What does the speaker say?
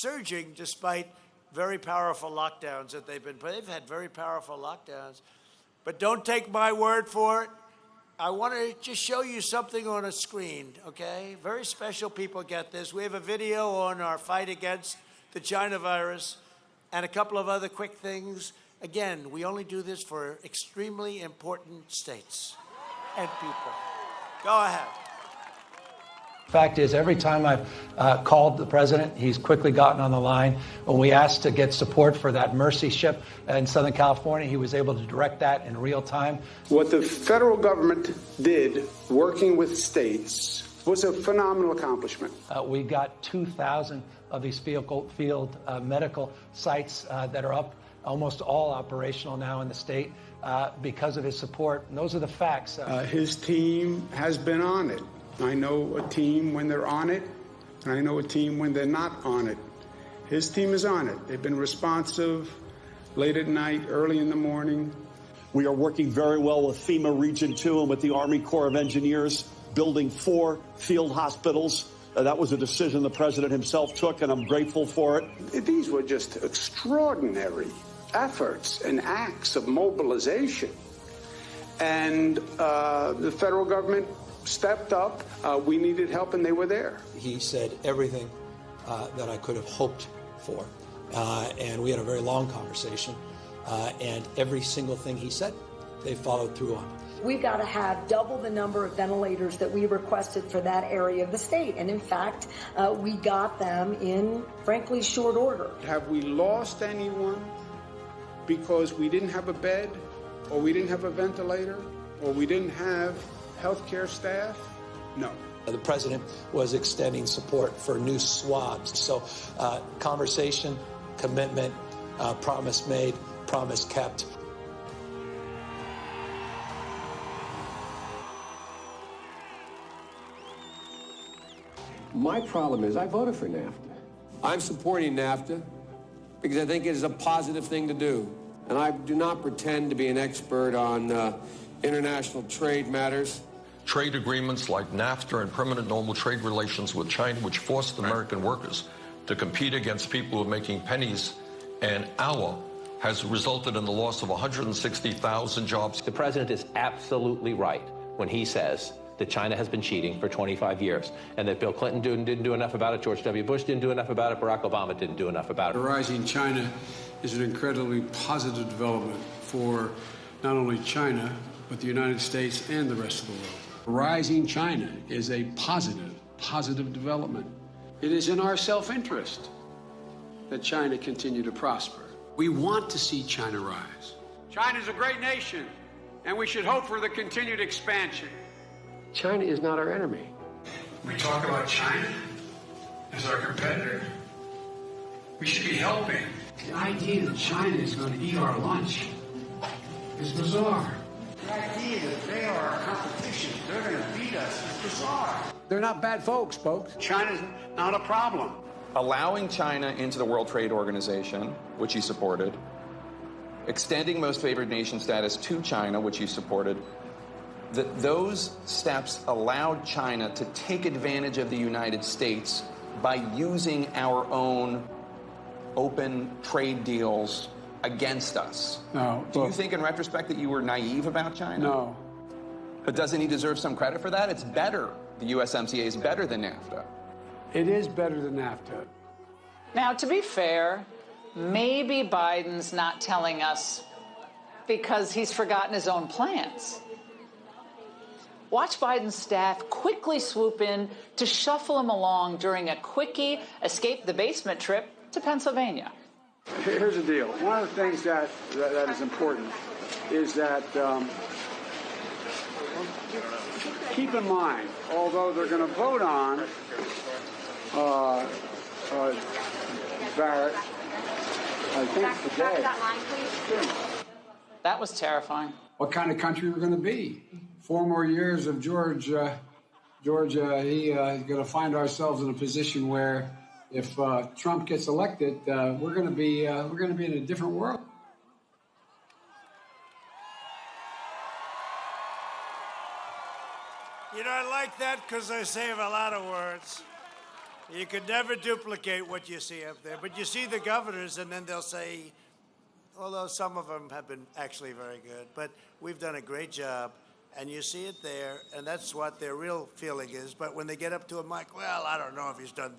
surging despite very powerful lockdowns that they've had very powerful lockdowns. But don't take my word for it. I want to just show you something on a screen, okay? Very special people get this. We have a video on our fight against the China virus and a couple of other quick things. Again, we only do this for extremely important states and people. Go ahead. Fact is, every time I've called the president, he's quickly gotten on the line. When we asked to get support for that Mercy ship in Southern California, he was able to direct that in real time. What the federal government did, working with states, was a phenomenal accomplishment. We got 2,000 of these field medical sites that are up, almost all operational now in the state because of his support. And those are the facts. His team has been on it. I know a team when they're on it, and I know a team when they're not on it. His team is on it. They've been responsive late at night, early in the morning. We are working very well with FEMA Region 2 and with the Army Corps of Engineers, building 4 field hospitals. That was a decision the president himself took, and I'm grateful for it. These were just extraordinary efforts and acts of mobilization. And the federal government stepped up. We needed help, and they were there. He said everything that I could have hoped for. And we had a very long conversation. And every single thing he said, they followed through on. We've got to have double the number of ventilators that we requested for that area of the state. And in fact, we got them in, frankly, short order. Have we lost anyone because we didn't have a bed, or we didn't have a ventilator, or we didn't have healthcare staff? No. The president was extending support for new swabs. So conversation, commitment, promise made, promise kept. My problem is I voted for NAFTA. I'm supporting NAFTA because I think it is a positive thing to do. And I do not pretend to be an expert on international trade matters. Trade agreements like NAFTA and permanent normal trade relations with China, which forced American workers to compete against people who are making pennies an hour, has resulted in the loss of 160,000 jobs. The president is absolutely right when he says that China has been cheating for 25 years and that Bill Clinton didn't do enough about it, George W. Bush didn't do enough about it, Barack Obama didn't do enough about it. Rising China is an incredibly positive development for not only China, but the United States and the rest of the world. Rising China is a positive development. It is in our self-interest that China continue to prosper. We want to see China rise. China is a great nation, and we should hope for the continued expansion. China is not our enemy. We talk about China as our competitor. We should be helping. The idea that China is going to eat our lunch is bizarre. The idea that they are our competition, they're going to beat us, is bizarre. They're not bad folks. China's not a problem. Allowing China into the World Trade Organization, which he supported, extending most favored nation status to China, which he supported, those steps allowed China to take advantage of the United States by using our own open trade deals against us. No. Do you think in retrospect that you were naive about China? No. But doesn't he deserve some credit for that? It's better. The USMCA is better than NAFTA. It is better than NAFTA. Now, to be fair, maybe Biden's not telling us because he's forgotten his own plans. Watch Biden's staff quickly swoop in to shuffle him along during a quickie escape the basement trip to Pennsylvania. Here's the deal. One of the things that is important is that keep in mind, although they're going to vote on Barrett, I think today. That was terrifying. What kind of country we're going to be? 4 more years of Georgia, is going to find ourselves in a position where if Trump gets elected, we're going to be in a different world. You know, I like that because I save a lot of words. You could never duplicate what you see up there. But you see the governors, and then they'll say, although some of them have been actually very good, but we've done a great job. And you see it there, and that's what their real feeling is. But when they get up to a mic, well, I don't know if he's done